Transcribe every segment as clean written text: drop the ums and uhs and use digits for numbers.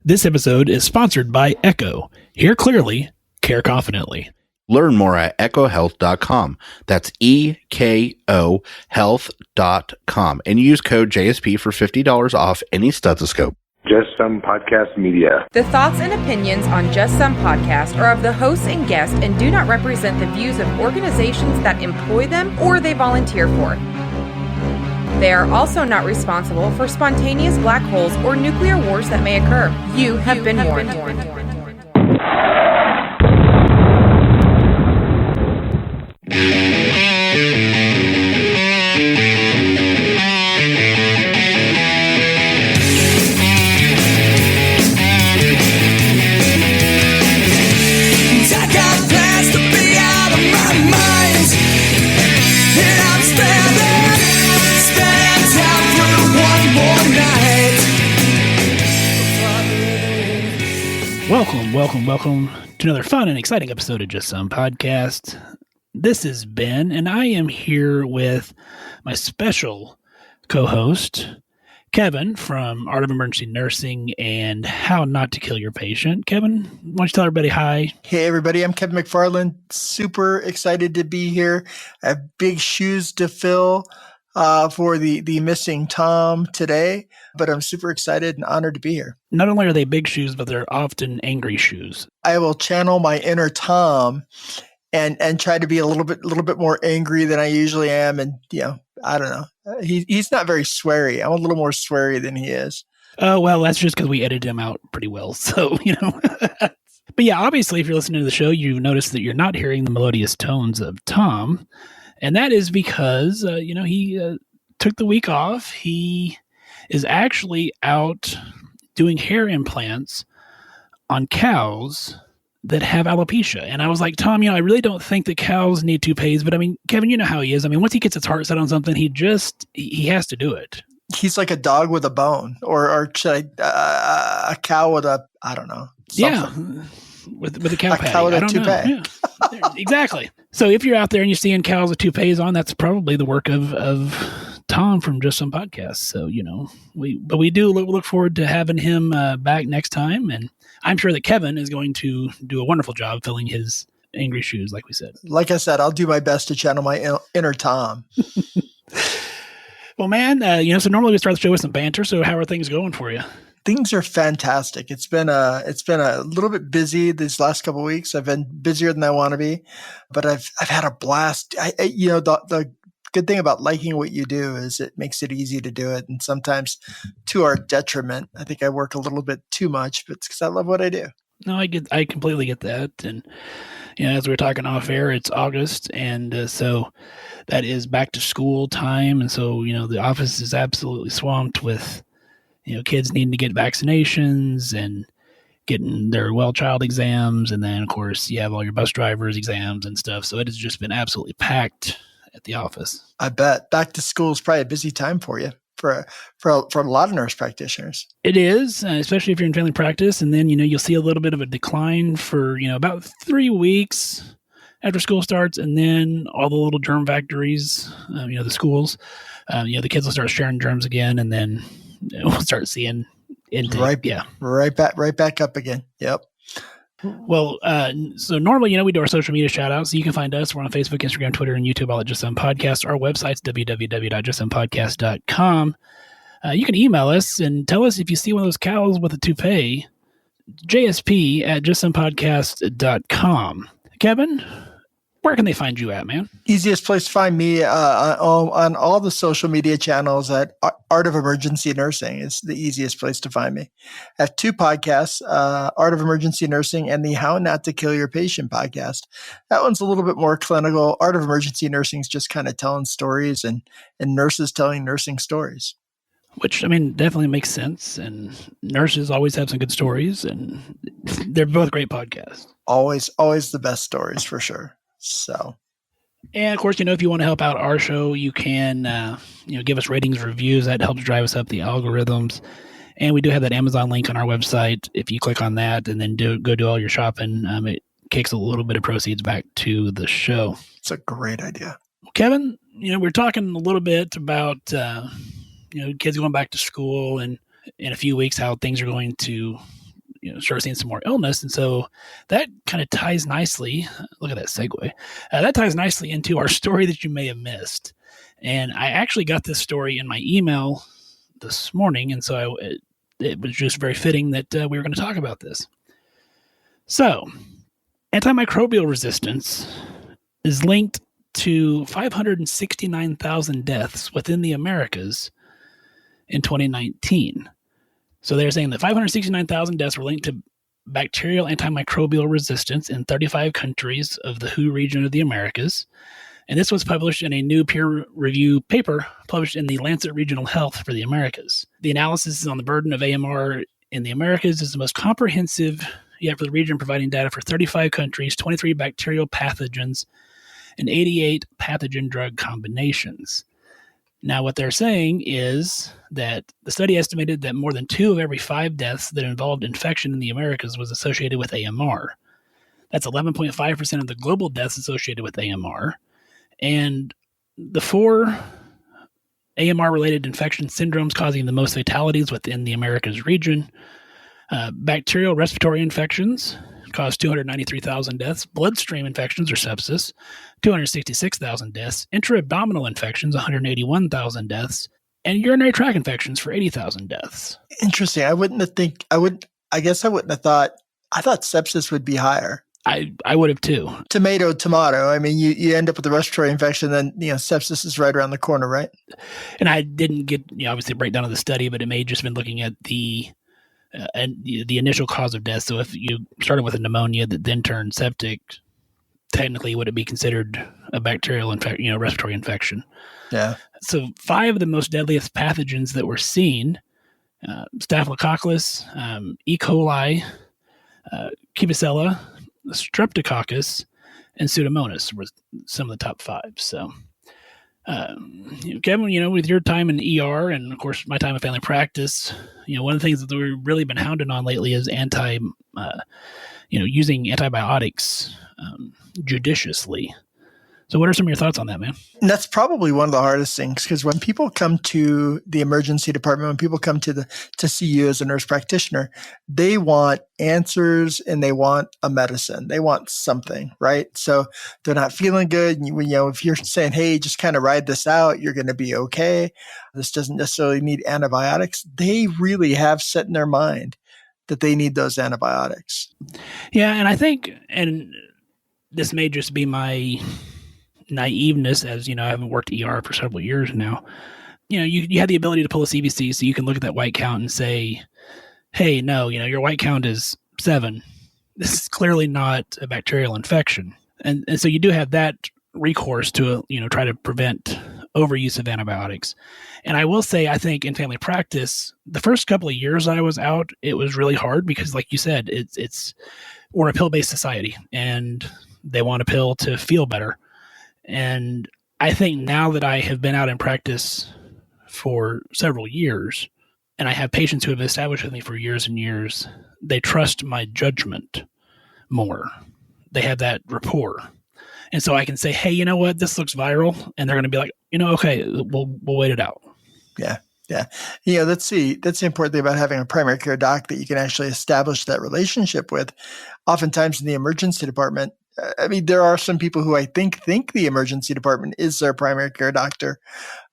This episode is sponsored by Echo. Hear clearly, care confidently. Learn more at echohealth.com. That's EKO health.com. And use code JSP for $50 off any stethoscope. Just Some Podcast Media. The thoughts and opinions on Just Some Podcast are of the hosts and guests and do not represent the views of organizations that employ them or they volunteer for. They are also not responsible for spontaneous black holes or nuclear wars that may occur. You have been warned. Welcome to another fun and exciting episode of Just Some Podcast. This is Ben, and I am here with my special co-host, Kevin from Art of Emergency Nursing and How Not to Kill Your Patient. Kevin, why don't you tell everybody hi? Hey, everybody. I'm Kevin McFarland. Super excited to be here. I have big shoes to fill for the missing Tom today, but I'm super excited and honored to be here. Not only are they big shoes, but they're often angry shoes. I will channel my inner Tom and try to be a little bit more angry than I usually am. And, I don't know. He's not very sweary. I'm a little more sweary than he is. Oh, well, that's just because we edited him out pretty well. So, But yeah, obviously, if you're listening to the show, you notice that you're not hearing the melodious tones of Tom. And that is because, he took the week off. He is actually out doing hair implants on cows that have alopecia. And I was like, Tom, I really don't think that cows need toupees. But I mean, Kevin, you know how he is. I mean, once he gets his heart set on something, he has to do it. He's like a dog with a bone or should a cow with a, I don't know. Something. Yeah. With a cow patty. Cow with I a don't toupee. know. Yeah. Exactly. So if you're out there and you're seeing cows with toupees on, that's probably the work of Tom from Just Some Podcasts. So, we do look forward to having him back next time. And I'm sure that Kevin is going to do a wonderful job filling his angry shoes, like we said. Like I said, I'll do my best to channel my inner Tom. Well, man, so normally we start the show with some banter. So how are things going for you? Things are fantastic. It's been a little bit busy these last couple of weeks. I've been busier than I want to be, but I've had a blast. The good thing about liking what you do is it makes it easy to do it, and sometimes to our detriment. I think I work a little bit too much, but it's because I love what I do. No, I completely get that, and as we were talking off air, it's August, and so that is back to school time, and so the office is absolutely swamped with kids needing to get vaccinations and getting their well child exams. And then, of course, you have all your bus drivers exams and stuff. So it has just been absolutely packed at the office. I bet. Back to school is probably a busy time for you, for a lot of nurse practitioners. It is, especially if you're in family practice. And then, you'll see a little bit of a decline for, about 3 weeks after school starts. And then all the little germ factories, the schools, the kids will start sharing germs again. And then we'll start seeing intake. Right back up again. Yep. Well, so normally, we do our social media shout outs. So you can find us. We're on Facebook, Instagram, Twitter, and YouTube, all at Just Some Podcast. Our website's www.justsomepodcast.com. You can email us and tell us if you see one of those cows with a toupee, JSP@justsomepodcast.com. Kevin, where can they find you at, man? Easiest place to find me on all the social media channels at Art of Emergency Nursing is the easiest place to find me. I have 2 podcasts, Art of Emergency Nursing and the How Not to Kill Your Patient podcast. That one's a little bit more clinical. Art of Emergency Nursing is just kind of telling stories and nurses telling nursing stories. Which, definitely makes sense. And nurses always have some good stories, and they're both great podcasts. Always the best stories for sure. So, and of course, if you want to help out our show, you can, give us ratings, reviews. That helps drive us up the algorithms. And we do have that Amazon link on our website. If you click on that and then go do all your shopping, it kicks a little bit of proceeds back to the show. It's a great idea. Kevin, we're talking a little bit about, kids going back to school and in a few weeks, how things are going to start seeing some more illness. And so that kind of ties nicely. Look at that segue. That ties nicely into our story that you may have missed. And I actually got this story in my email this morning. And so it was just very fitting that we were going to talk about this. So antimicrobial resistance is linked to 569,000 deaths within the Americas in 2019. So they're saying that 569,000 deaths were linked to bacterial antimicrobial resistance in 35 countries of the WHO region of the Americas. And this was published in a new peer-reviewed paper published in the Lancet Regional Health for the Americas. The analysis on the burden of AMR in the Americas is the most comprehensive yet for the region, providing data for 35 countries, 23 bacterial pathogens, and 88 pathogen drug combinations. Now, what they're saying is that the study estimated that more than 2 of every 5 deaths that involved infection in the Americas was associated with AMR. That's 11.5% of the global deaths associated with AMR. And the 4 AMR-related infection syndromes causing the most fatalities within the Americas region: bacterial respiratory infections caused 293,000 deaths, bloodstream infections or sepsis, 266,000 deaths, intra-abdominal infections, 181,000 deaths, and urinary tract infections for 80,000 deaths. Interesting. I wouldn't have thought, I thought sepsis would be higher. I would have too. Tomato. I mean, you end up with a respiratory infection, then sepsis is right around the corner, right? And I didn't get obviously a breakdown of the study, but it may have just been looking at the initial cause of death. So if you started with a pneumonia that then turned septic, technically would it be considered a bacterial respiratory infection? Yeah. So 5 of the most deadliest pathogens that were seen: Staphylococcus, E. coli, Klebsiella, Streptococcus, and Pseudomonas were some of the top 5. So, Kevin, with your time in ER and, of course, my time in family practice, one of the things that we've really been hounded on lately is using antibiotics judiciously. So what are some of your thoughts on that, man? And that's probably one of the hardest things, because when people come to the emergency department, when people come to see you as a nurse practitioner, they want answers and they want a medicine. They want something, right? So they're not feeling good. If you're saying, hey, just kind of ride this out, you're going to be okay. This doesn't necessarily need antibiotics. They really have set in their mind that they need those antibiotics. Yeah, and I think, and this may just be my naiveness, as I haven't worked ER for several years now. You have the ability to pull a CBC, so you can look at that white count and say, hey, no, your white count is 7. This is clearly not a bacterial infection. And so you do have that recourse to, try to prevent overuse of antibiotics. And I will say, I think in family practice, the first couple of years I was out, it was really hard because, like you said, we're a pill-based society and they want a pill to feel better. And I think now that I have been out in practice for several years and I have patients who have established with me for years and years, they trust my judgment more. They have that rapport. And so I can say, hey, you know what? This looks viral. And they're going to be like, okay, we'll wait it out. Yeah. Yeah. That's the important thing about having a primary care doc that you can actually establish that relationship with. Oftentimes in the emergency department, there are some people who I think the emergency department is their primary care doctor,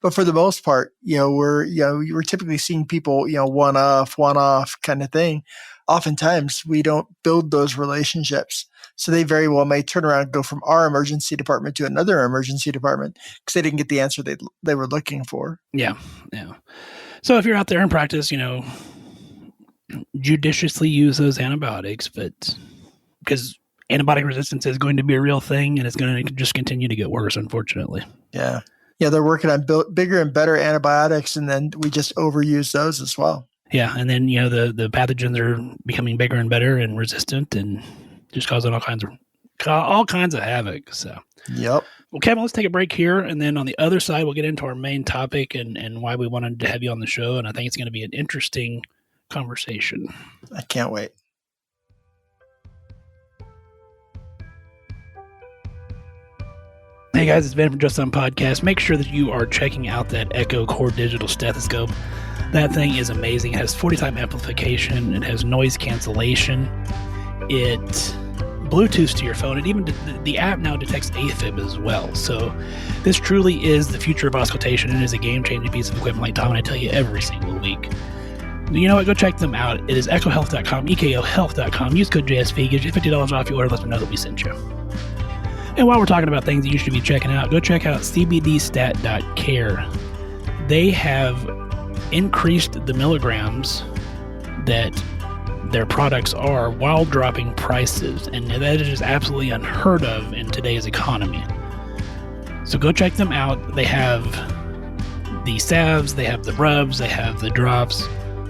but for the most part, we're typically seeing people, one off kind of thing. Oftentimes we don't build those relationships. So they very well may turn around and go from our emergency department to another emergency department because they didn't get the answer they were looking for. Yeah. Yeah. So if you're out there in practice, judiciously use those antibiotics, but because antibiotic resistance is going to be a real thing, and it's going to just continue to get worse, unfortunately. Yeah. Yeah, they're working on bigger and better antibiotics, and then we just overuse those as well. Yeah, and then, the pathogens are becoming bigger and better and resistant and just causing all kinds of havoc. So, yep. Well, Kevin, let's take a break here, and then on the other side, we'll get into our main topic and why we wanted to have you on the show, and I think it's going to be an interesting conversation. I can't wait. Hey guys, it's Ben from Just Some Podcast. Make sure that you are checking out that Echo Core Digital Stethoscope. That thing is amazing. It has 40-time amplification. It has noise cancellation. It Bluetooths to your phone. It even the app now detects AFib as well. So this truly is the future of auscultation. It is a game-changing piece of equipment, like Tom and I tell you every single week. You know what? Go check them out. It is ecohealth.com, ekohealth.com. Use code JSV. Gives you $50 off your order. Let them know that we sent you. And while we're talking about things that you should be checking out, go check out cbdstat.care. They have increased the milligrams that their products are while dropping prices, and that is absolutely unheard of in today's economy. So go check them out. They have the salves, they have the rubs, they have the drops,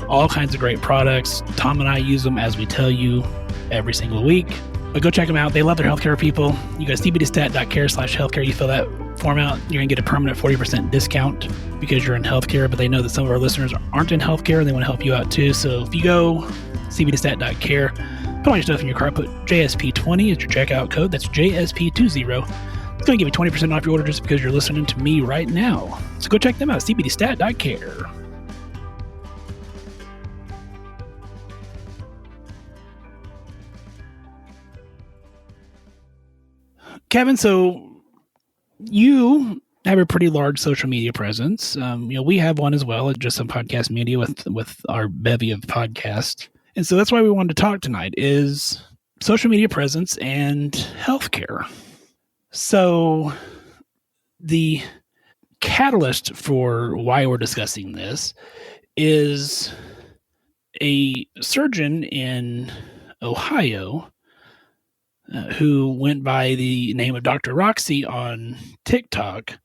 all kinds of great products. Tom and I use them, as we tell you, every single week. But go check them out. They love their healthcare people. You go cbdstat.care/healthcare. You fill that form out, you're going to get a permanent 40% discount because you're in healthcare, but they know that some of our listeners aren't in healthcare and they want to help you out too. So if you go cbdstat.care, put all your stuff in your cart, put JSP20 as your checkout code. That's JSP20. It's going to give you 20% off your order just because you're listening to me right now. So go check them out, cbdstat.care. Kevin, so you have a pretty large social media presence. We have one as well at Just Some Podcast Media with our bevy of podcasts. And so that's why we wanted to talk tonight is social media presence and healthcare. So the catalyst for why we're discussing this is a surgeon in Ohio who went by the name of Dr. Roxy on TikTok,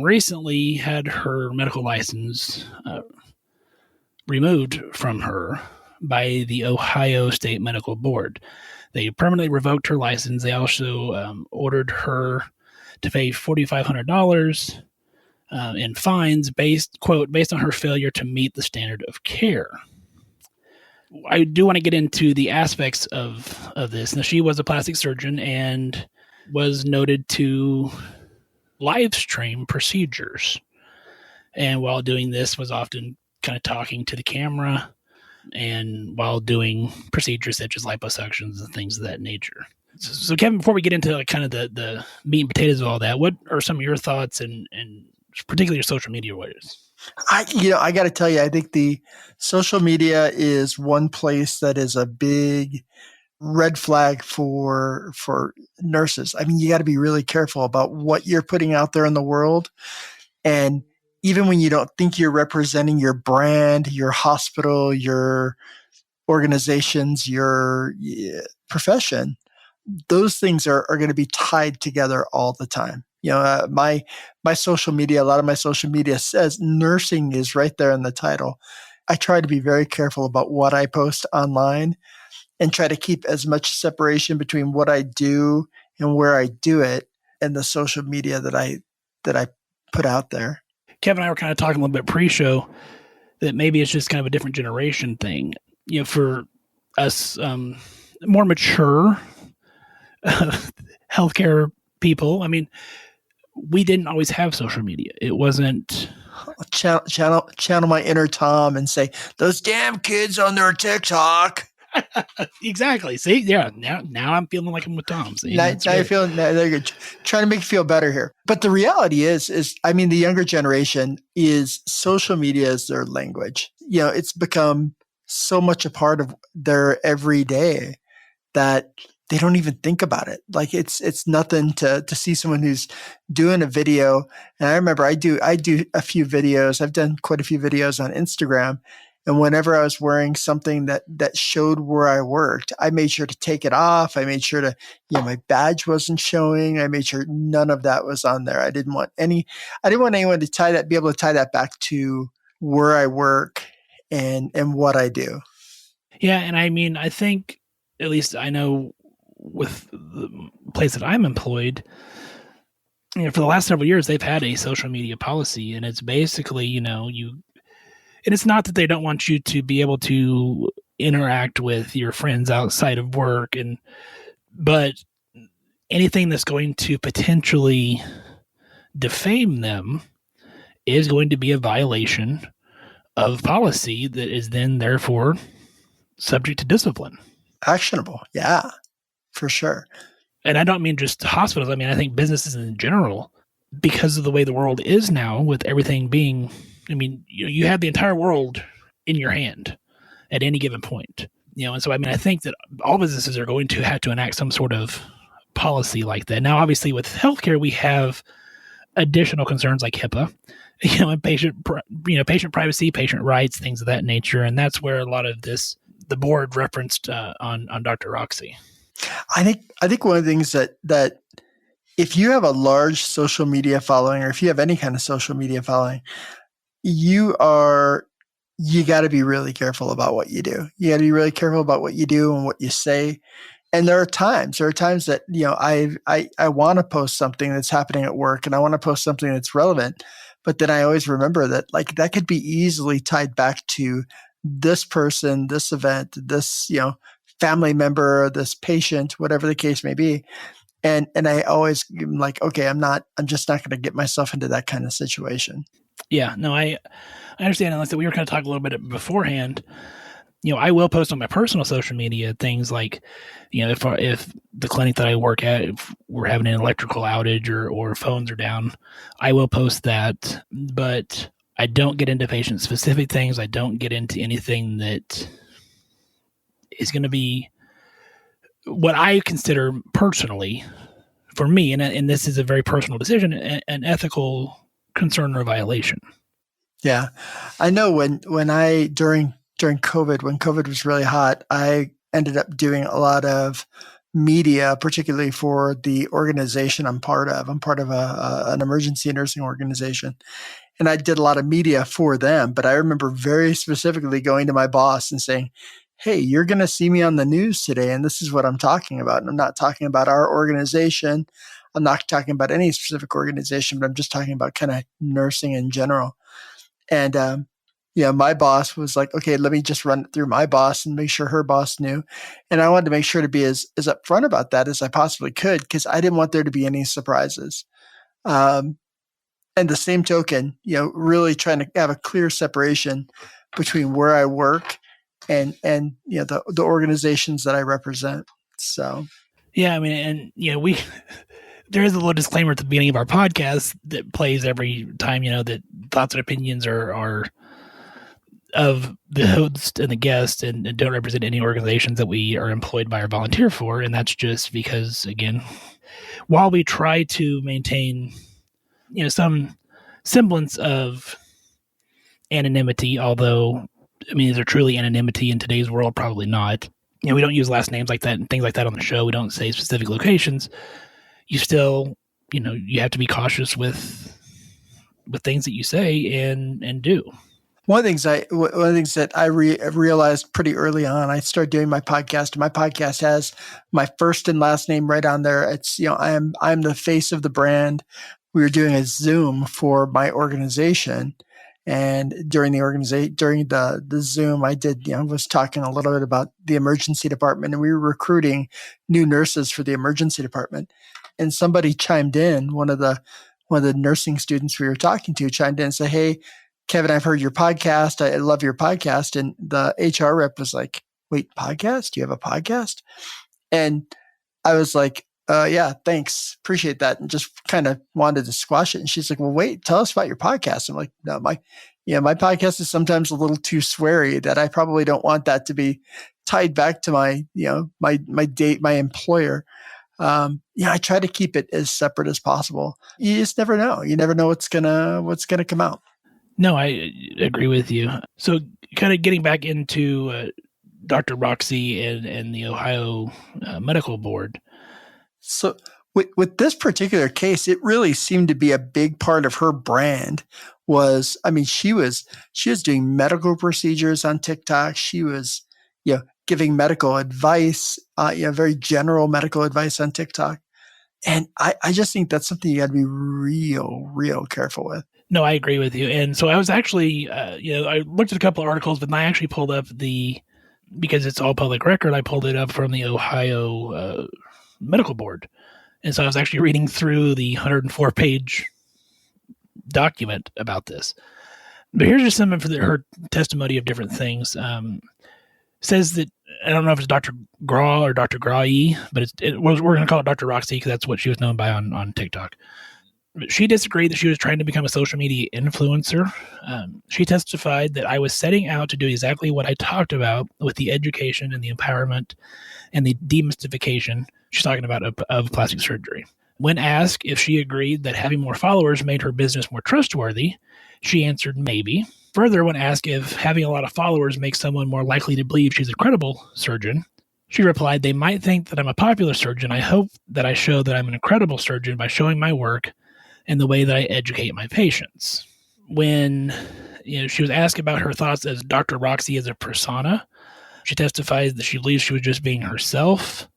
recently had her medical license removed from her by the Ohio State Medical Board. They permanently revoked her license. They also ordered her to pay $4,500 in fines based on her failure to meet the standard of care. I do want to get into the aspects of this. Now, she was a plastic surgeon and was noted to live stream procedures. And while doing this, was often kind of talking to the camera and while doing procedures such as liposuctions and things of that nature. So Kevin, before we get into kind of the meat and potatoes of all that, what are some of your thoughts and particularly your social media warriors? I got to tell you, I think the social media is one place that is a big red flag for nurses. I mean, you got to be really careful about what you're putting out there in the world. And even when you don't think you're representing your brand, your hospital, your organizations, your profession, those things are going to be tied together all the time. My social media, a lot of my social media says nursing is right there in the title. I try to be very careful about what I post online and try to keep as much separation between what I do and where I do it and the social media that I put out there. Kevin and I were kind of talking a little bit pre-show that maybe it's just kind of a different generation thing. For us more mature healthcare people, I mean, we didn't always have social media. It wasn't channel my inner Tom and say, those damn kids on their TikTok. Exactly. See, yeah. Now I'm feeling like I'm with Tom. See, now you're feeling they're good. Trying to make you feel better here. But the reality is the younger generation is social media is their language. It's become so much a part of their everyday that they don't even think about it. Like it's nothing to see someone who's doing a video. And I remember I do a few videos. I've done quite a few videos on Instagram. And whenever I was wearing something that showed where I worked, I made sure to take it off. I made sure to, my badge wasn't showing. I made sure none of that was on there. I didn't want anyone to be able to tie that back to where I work and what I do. Yeah. And I mean, I think, at least I know with the place that I'm employed, for the last several years, they've had a social media policy, and it's basically, and it's not that they don't want you to be able to interact with your friends outside of work, but anything that's going to potentially defame them is going to be a violation of policy that is then therefore subject to discipline. Actionable. Yeah, for sure. And I don't mean just hospitals. I mean, I think businesses in general, because of the way the world is now, with everything being, I mean, you have the entire world in your hand at any given point. And so, I mean, I think that all businesses are going to have to enact some sort of policy like that. Now, obviously, with healthcare, we have additional concerns like HIPAA, and patient privacy, patient rights, things of that nature. And that's where a lot of this, the board referenced on Dr. Roxy. I think one of the things that if you have a large social media following, or if you have any kind of social media following, you got to be really careful about what you do. You got to be really careful about what you do and what you say. And there are times that, I want to post something that's happening at work, and I want to post something that's relevant. But then I always remember that, like, that could be easily tied back to this person, this event, this, family member, this patient, whatever the case may be. And I always am like, okay, I'm just not going to get myself into that kind of situation. Yeah, no, I understand. And like I said, we were kind of talking a little bit beforehand. I will post on my personal social media things like, if the clinic that I work at, if we're having an electrical outage or phones are down, I will post that. But I don't get into patient specific things. I don't get into anything that is going to be what I consider personally, for me, and this is a very personal decision, an ethical concern or violation. Yeah. I know when I, during COVID, when COVID was really hot, I ended up doing a lot of media, particularly for the organization I'm part of. I'm part of an emergency nursing organization. And I did a lot of media for them. But I remember very specifically going to my boss and saying, hey, you're going to see me on the news today, and this is what I'm talking about. And I'm not talking about our organization. I'm not talking about any specific organization, but I'm just talking about kind of nursing in general. And, my boss was like, okay, let me just run it through my boss and make sure her boss knew. And I wanted to make sure to be as upfront about that as I possibly could, because I didn't want there to be any surprises. And the same token, really trying to have a clear separation between where I work and the organizations that I represent. So, yeah, I mean, and there is a little disclaimer at the beginning of our podcast that plays every time, that thoughts and opinions are of the host and the guest and don't represent any organizations that we are employed by or volunteer for. And that's just because, again, while we try to maintain, some semblance of anonymity, although, I mean, is there truly anonymity in today's world? Probably not. We don't use last names like that and things like that on the show. We don't say specific locations. You still, you have to be cautious with things that you say and do. One of the things that I realized pretty early on, I started doing my podcast. My podcast has my first and last name right on there. It's, I'm the face of the brand. We were doing a Zoom for my organization. And during the Zoom, I did, was talking a little bit about the emergency department, and we were recruiting new nurses for the emergency department. And somebody chimed in, one of the nursing students we were talking to chimed in and said, hey, Kevin, I've heard your podcast. I love your podcast. And the HR rep was like, wait, podcast? Do you have a podcast? And I was like, yeah, thanks. Appreciate that. And just kind of wanted to squash it. And she's like, well, wait, tell us about your podcast. I'm like, no, my podcast is sometimes a little too sweary that I probably don't want that to be tied back to my employer. I try to keep it as separate as possible. You just never know. You never know what's gonna come out. No, I agree with you. So kind of getting back into Dr. Roxy and the Ohio Medical Board. So with this particular case, it really seemed to be a big part of her brand was, I mean, she was doing medical procedures on TikTok. She was, giving medical advice, very general medical advice on TikTok. And I just think that's something you got to be real, real careful with. No, I agree with you. And so I was actually, I looked at a couple of articles, but I actually pulled up because it's all public record, I pulled it up from the Ohio Medical Board. And so I was actually reading through the 104-page document about this. But here's just some of her testimony of different things. Says that, I don't know if it's Dr. Graw or Dr. Graw-E, but we're going to call it Dr. Roxy because that's what she was known by on TikTok. But she disagreed that she was trying to become a social media influencer. She testified that I was setting out to do exactly what I talked about with the education and the empowerment and the demystification, she's talking about, of plastic surgery. When asked if she agreed that having more followers made her business more trustworthy, she answered maybe. Further, when asked if having a lot of followers makes someone more likely to believe she's a credible surgeon, she replied, they might think that I'm a popular surgeon. I hope that I show that I'm an incredible surgeon by showing my work and the way that I educate my patients. When she was asked about her thoughts as Dr. Roxy as a persona, she testifies that she believes she was just being herself.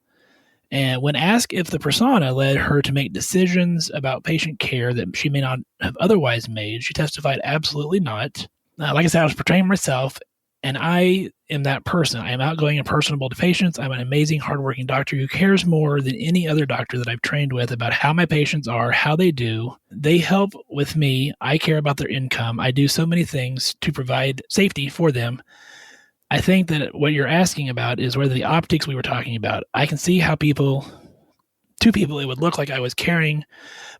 And when asked if the persona led her to make decisions about patient care that she may not have otherwise made, she testified absolutely not. Like I said, I was portraying myself, and I am that person. I am outgoing and personable to patients. I'm an amazing, hardworking doctor who cares more than any other doctor that I've trained with about how my patients are, how they do. They help with me. I care about their income. I do so many things to provide safety for them. I think that what you're asking about is whether the optics we were talking about. I can see how two people, it would look like I was caring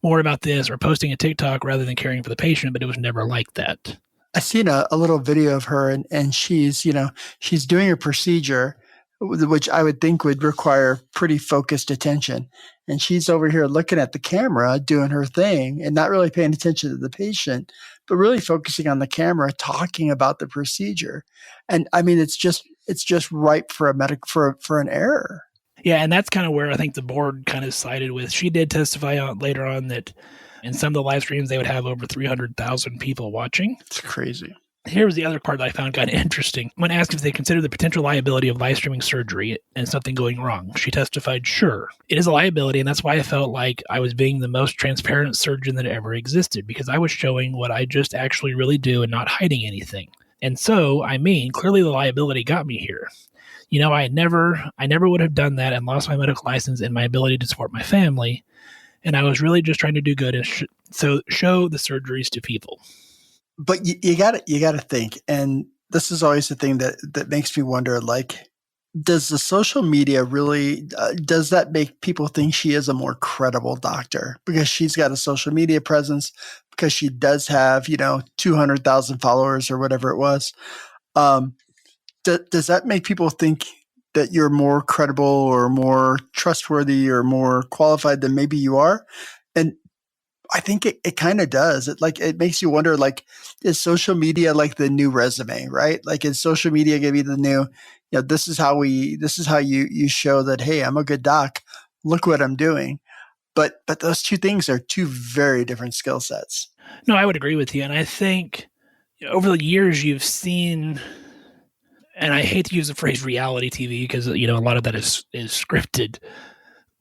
more about this or posting a TikTok rather than caring for the patient, but it was never like that. I seen a little video of her, and she's doing a procedure, which I would think would require pretty focused attention. And she's over here looking at the camera, doing her thing and not really paying attention to the patient, but really focusing on the camera, talking about the procedure. And I mean, it's just ripe for for an error. Yeah, and that's kind of where I think the board kind of sided with. She did testify later on that in some of the live streams, they would have over 300,000 people watching. It's crazy. Here was the other part that I found kind of interesting. When asked if they consider the potential liability of live streaming surgery and something going wrong, she testified, sure, it is a liability, and that's why I felt like I was being the most transparent surgeon that ever existed, because I was showing what I just actually really do and not hiding anything. And so, clearly the liability got me here. I never would have done that and lost my medical license and my ability to support my family. And I was really just trying to do good and show the surgeries to people. But you got to think, and this is always the thing that makes me wonder, like, does the social media really, does that make people think she is a more credible doctor because she's got a social media presence, because she does have, 200,000 followers or whatever it was? Does that make people think that you're more credible or more trustworthy or more qualified than maybe you are? And I think it kind of does. It makes you wonder, like, is social media like the new resume, right? Like, is social media going to be the new, this is how you show that, hey, I'm a good doc. Look what I'm doing. But those two things are two very different skill sets. No, I would agree with you. And I think over the years you've seen, and I hate to use the phrase reality TV because, a lot of that is scripted,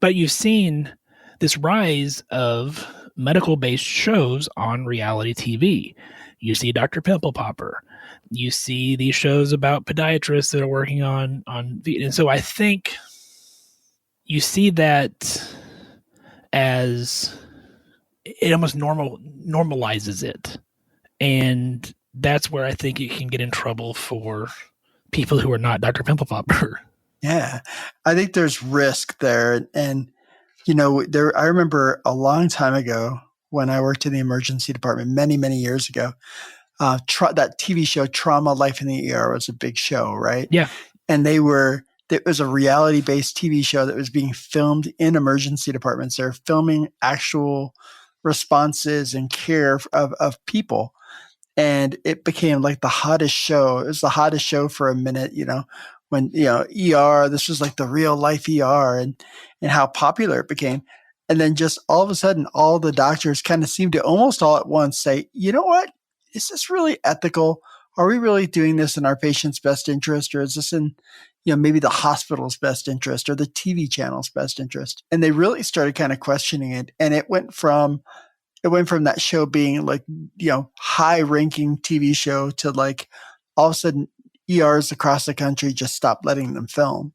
but you've seen this rise of medical-based shows on reality TV. You see Dr. Pimple Popper. You see these shows about podiatrists that are working on. And so I think you see that as it almost normalizes it. And that's where I think it can get in trouble for people who are not Dr. Pimple Popper. Yeah, I think there's risk there. And, I remember a long time ago when I worked in the emergency department many, many years ago, that TV show Trauma Life in the ER was a big show, right? Yeah. And it was a reality-based TV show that was being filmed in emergency departments. They're filming actual responses and care of people. And it became like the hottest show. It was the hottest show for a minute, when, ER, this was like the real life ER and how popular it became. And then just all of a sudden, all the doctors kind of seemed to almost all at once say, you know what? Is this really ethical? Are we really doing this in our patient's best interest? Or is this in, maybe the hospital's best interest or the TV channel's best interest? And they really started kind of questioning it. And it went from that show being like, high ranking TV show to like all of a sudden ERs across the country just stopped letting them film,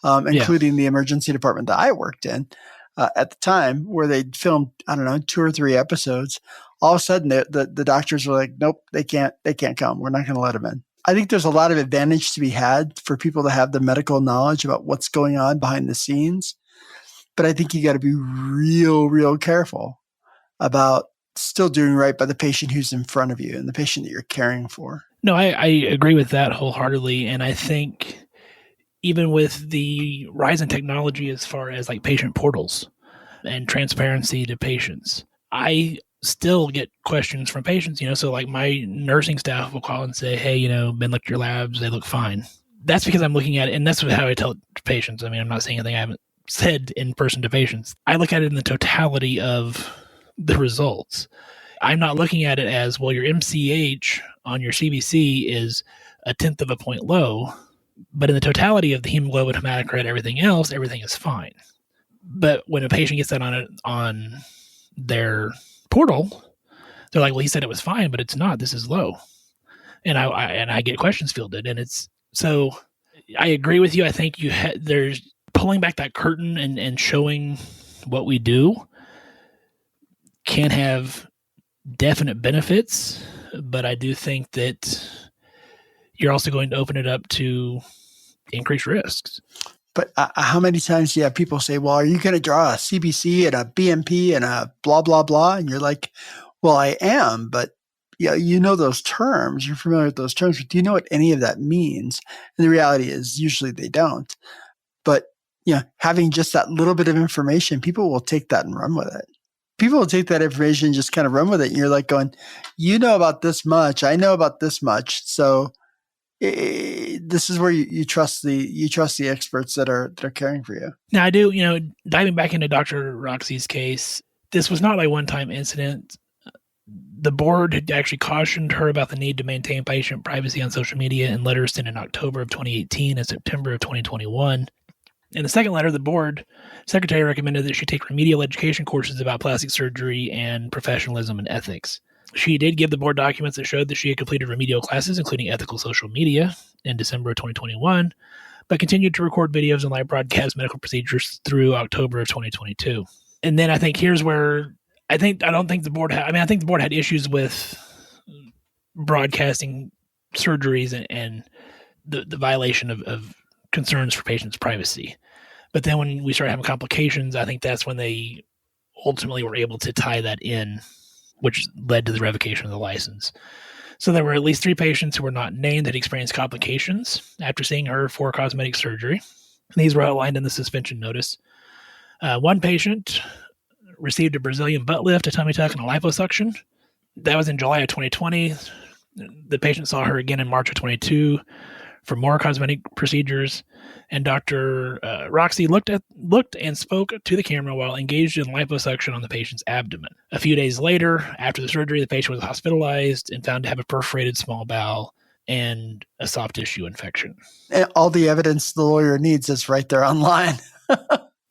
including the emergency department that I worked in at the time, where they'd filmed, I don't know, 2 or 3 episodes. all of a sudden the doctors were like, nope, they can't come. We're not going to let them in. I think there's a lot of advantage to be had for people to have the medical knowledge about what's going on behind the scenes. But I think you got to be real careful about still doing right by the patient who's in front of you and the patient that you're caring for. No, I agree with that wholeheartedly. And I think even with the rise in technology as far as like patient portals and transparency to patients, I still get questions from patients, so like my nursing staff will call and say, hey, Ben looked at your labs, they look fine. That's because I'm looking at it, and that's how I tell patients. I mean, I'm not saying anything I haven't said in person to patients. I look at it in the totality of the results. I'm not looking at it as, well, your MCH on your CBC is 1/10 of a point low, but in the totality of the hemoglobin, hematocrit, everything else, everything is fine. But when a patient gets that on their portal, they're like, well, he said it was fine, but it's not. This is low. And I get questions fielded, and it's so I agree with you. I think there's pulling back that curtain and showing what we do can have definite benefits, but I do think that you're also going to open it up to increased risks. But how many times do you have people say, well, are you going to draw a CBC and a BMP and a blah, blah, blah? And you're like, well, I am, but you know those terms. You're familiar with those terms, but do you know what any of that means? And the reality is usually they don't. But having just that little bit of information, people will take that and run with it. People will take that information and just kind of run with it. And you're like going, you know about this much. I know about this much. So this is where you trust the experts that are caring for you. Now I do, diving back into Dr. Roxy's case, this was not a one-time incident. The board had actually cautioned her about the need to maintain patient privacy on social media in letters sent in October of 2018 and September of 2021. In the second letter, the board secretary recommended that she take remedial education courses about plastic surgery and professionalism and ethics. She did give the board documents that showed that she had completed remedial classes, including ethical social media, in December of 2021, but continued to record videos and live broadcast medical procedures through October of 2022. And then I think here's where I think the board had issues with broadcasting surgeries and the violation of concerns for patients' privacy. But then when we started having complications, I think that's when they ultimately were able to tie that in, which led to the revocation of the license. So there were at least 3 patients who were not named that experienced complications after seeing her for cosmetic surgery. And these were outlined in the suspension notice. One patient received a Brazilian butt lift, a tummy tuck, and a liposuction. That was in July of 2020. The patient saw her again in March of 22 for more cosmetic procedures. And Dr. Roxy looked and spoke to the camera while engaged in liposuction on the patient's abdomen. A few days later, after the surgery, the patient was hospitalized and found to have a perforated small bowel and a soft tissue infection. And all the evidence the lawyer needs is right there online.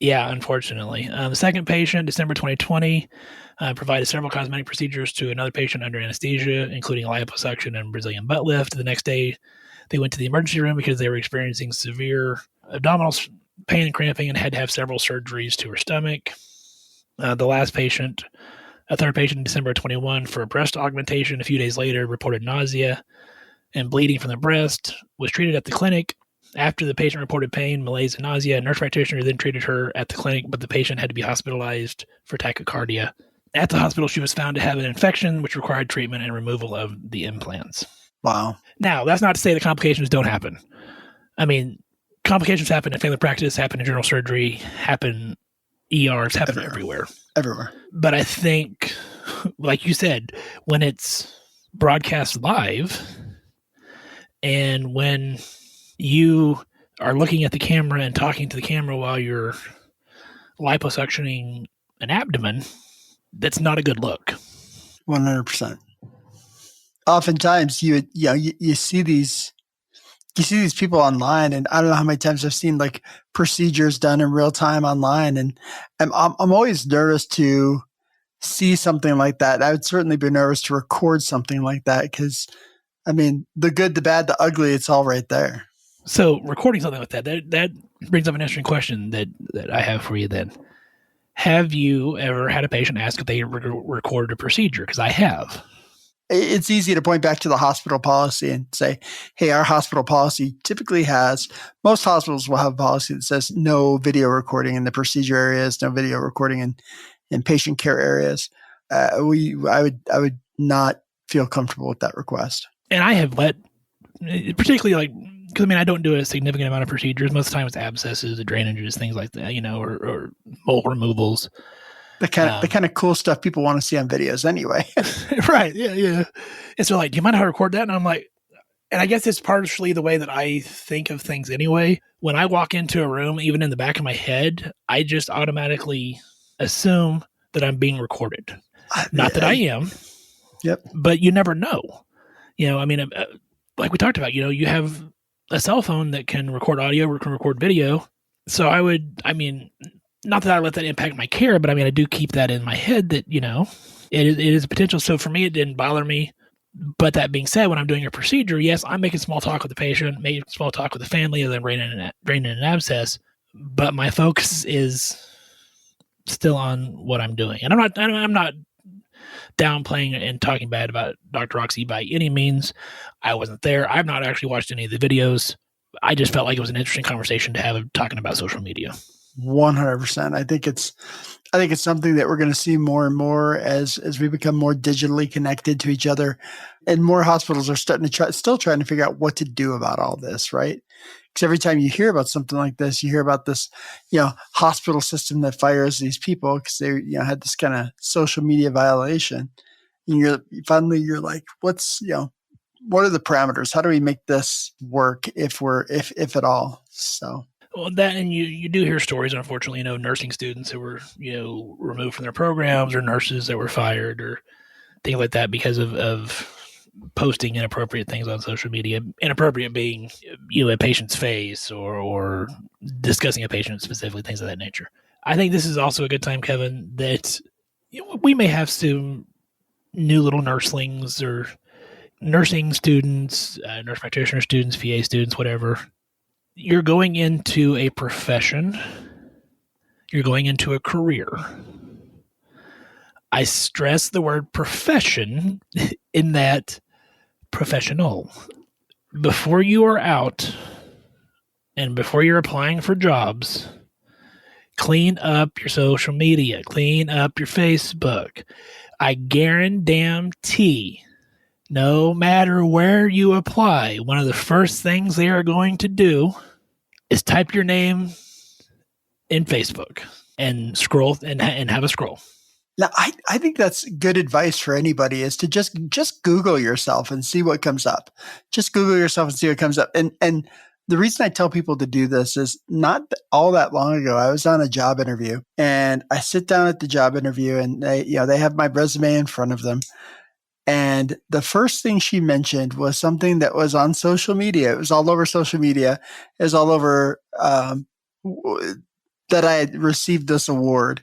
Yeah, unfortunately. The second patient, December 2020, provided several cosmetic procedures to another patient under anesthesia, including liposuction and Brazilian butt lift. The next day, they went to the emergency room because they were experiencing severe abdominal pain and cramping and had to have several surgeries to her stomach. The last patient, a third patient in December of 21 for breast augmentation, a few days later reported nausea and bleeding from the breast, was treated at the clinic. After the patient reported pain, malaise, and nausea, a nurse practitioner then treated her at the clinic, but the patient had to be hospitalized for tachycardia. At the hospital, she was found to have an infection, which required treatment and removal of the implants. Wow. Now, that's not to say that complications don't happen. I mean, complications happen in family practice, happen in general surgery, happen ERs, happen everywhere. Everywhere. But I think, like you said, when it's broadcast live and when you are looking at the camera and talking to the camera while you're liposuctioning an abdomen, that's not a good look. 100%. Oftentimes you see these people online, and I don't know how many times I've seen like procedures done in real time online, and I'm always nervous to see something like that. I would certainly be nervous to record something like that because, I mean, the good, the bad, the ugly, it's all right there. So recording something like that brings up an interesting question that I have for you then. Have you ever had a patient ask if they recorded a procedure? Because I have. It's easy to point back to the hospital policy and say, hey, our hospital policy typically most hospitals will have a policy that says no video recording in the procedure areas, no video recording in patient care areas. I would not feel comfortable with that request. And I have particularly because I don't do a significant amount of procedures. Most of the time it's abscesses, drainages, things like that, or mole removals. The kind of cool stuff people want to see on videos anyway. Right. Yeah. And so do you mind if I record that? And I'm like, and I guess it's partially the way that I think of things anyway. When I walk into a room, even in the back of my head, I just automatically assume that I'm being recorded. Not that I am. Yep. But you never know. Like we talked about, you have a cell phone that can record audio or can record video. So not that I let that impact my care, but I do keep that in my head that, it is a potential. So for me, it didn't bother me. But that being said, when I'm doing a procedure, yes, I'm making small talk with the patient, making small talk with the family, and then draining an abscess. But my focus is still on what I'm doing. And I'm not downplaying and talking bad about Dr. Roxy by any means. I wasn't there. I've not actually watched any of the videos. I just felt like it was an interesting conversation to have talking about social media. 100%. I think it's something that we're going to see more and more as we become more digitally connected to each other, and more hospitals are still trying to figure out what to do about all this, right? Because every time you hear about something like this, you hear about this, hospital system that fires these people because they, had this kind of social media violation, and you're like, what are the parameters? How do we make this work if at all? So. Well, that, and you do hear stories, unfortunately, nursing students who were, removed from their programs, or nurses that were fired, or things like that because of posting inappropriate things on social media. Inappropriate being, a patient's face or discussing a patient specifically, things of that nature. I think this is also a good time, Kevin, that we may have some new little nurselings or nursing students, nurse practitioner students, PA students, whatever. You're going into a profession. You're going into a career. I stress the word profession in that professional. Before you are out and before you're applying for jobs, clean up your social media. Clean up your Facebook. I guarantee no matter where you apply, one of the first things they are going to do is type your name in Facebook and scroll and have a scroll. Now, I think that's good advice for anybody, is to just Google yourself and see what comes up. Just Google yourself and see what comes up. And the reason I tell people to do this is not all that long ago, I was on a job interview, and I sit down at the job interview, and they have my resume in front of them. And the first thing she mentioned was something that was on social media. It was all over social media. It was all over that I had received this award.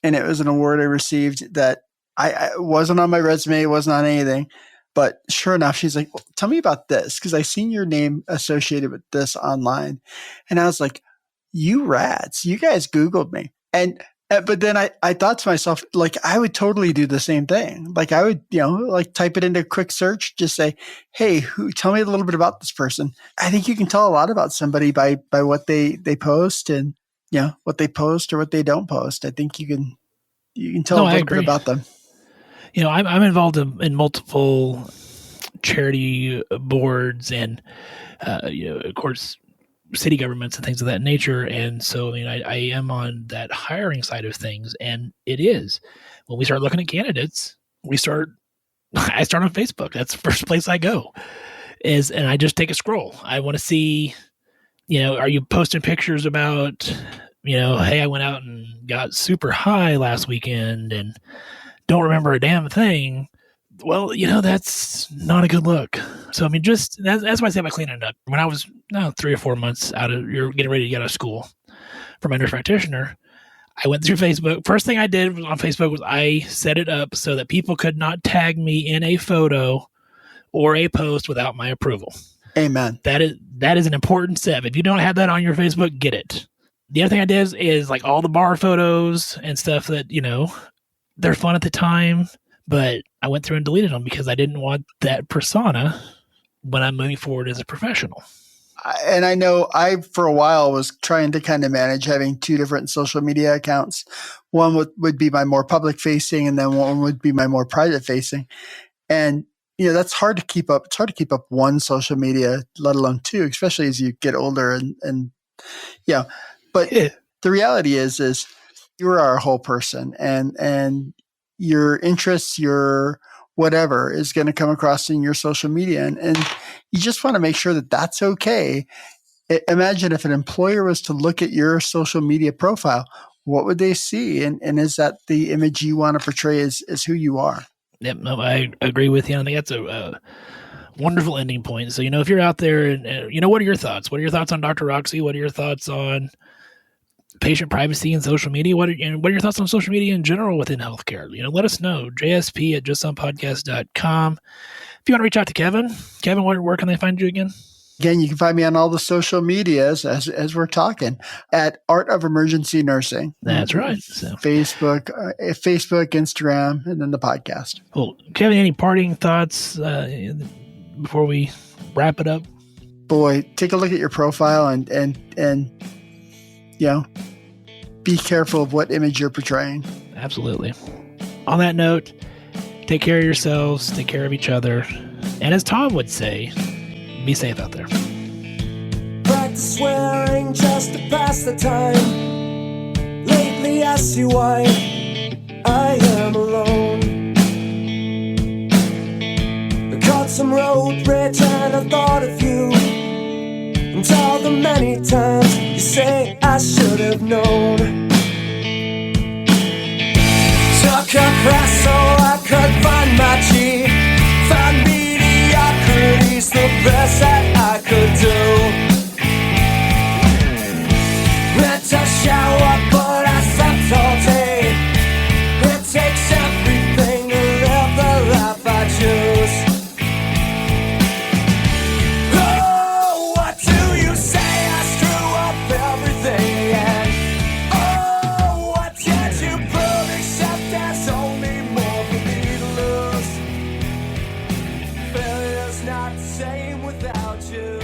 And it was an award I received that I wasn't on my resume. It wasn't on anything. But sure enough, she's like, well, tell me about this, because I seen your name associated with this online. And I was like, you rats, you guys Googled me. But then I thought to myself, like, I would totally do the same thing. Like, I would, type it into a quick search, just say, hey, tell me a little bit about this person. I think you can tell a lot about somebody by what they post, and, what they post or what they don't post. I think you can tell a little bit about them. I'm involved in multiple charity boards and, of course, city governments and things of that nature. And so, I am on that hiring side of things. And it is, when we start looking at candidates, I start on Facebook. That's the first place I go and I just take a scroll. I want to see, are you posting pictures about, hey, I went out and got super high last weekend and don't remember a damn thing. Well, that's not a good look. So, that's why I say about cleaning it up. When I was 3 or 4 months you're getting ready to get out of school for my nurse practitioner, I went through Facebook. First thing I did on Facebook was I set it up so that people could not tag me in a photo or a post without my approval. Amen. That is an important step. If you don't have that on your Facebook, get it. The other thing I did is like all the bar photos and stuff that, they're fun at the time, but I went through and deleted them because I didn't want that persona when I'm moving forward as a professional. And I know I, for a while, was trying to kind of manage having two different social media accounts. One would be my more public facing, and then one would be my more private facing. And, that's hard to keep up. It's hard to keep up one social media, let alone two, especially as you get older and but the reality is you are a whole person, and your interests, your whatever is going to come across in your social media. And you just want to make sure that that's okay. Imagine if an employer was to look at your social media profile, what would they see? And is that the image you want to portray as who you are? Yep, no, I agree with you. I think that's a wonderful ending point. So, if you're out there and, what are your thoughts? What are your thoughts on Dr. Roxy? What are your thoughts on patient privacy and social media? What are your thoughts on social media in general within healthcare? Let us know. JSP@justsomepodcast.com. If you want to reach out to Kevin, where can they find you again? Again, you can find me on all the social medias as we're talking at Art of Emergency Nursing. That's right. So Facebook, Instagram, and then the podcast. Well, Kevin, any parting thoughts before we wrap it up? Boy, take a look at your profile and be careful of what image you're portraying. Absolutely. On that note, take care of yourselves, take care of each other, and as Tom would say, be safe out there. Practice swearing just to pass the time. Lately I see why I am alone. I caught some road rage and I thought of you, and all the many times you say I should have known. Took a press so I could find my G. Found mediocrity's the best that I could do. Went to shower but I slept all day. It takes everything to live the life I choose. Oh, what do you say? I screw up everything again. Oh, what did you prove except there's only more for me to lose? Failure's not the same without you.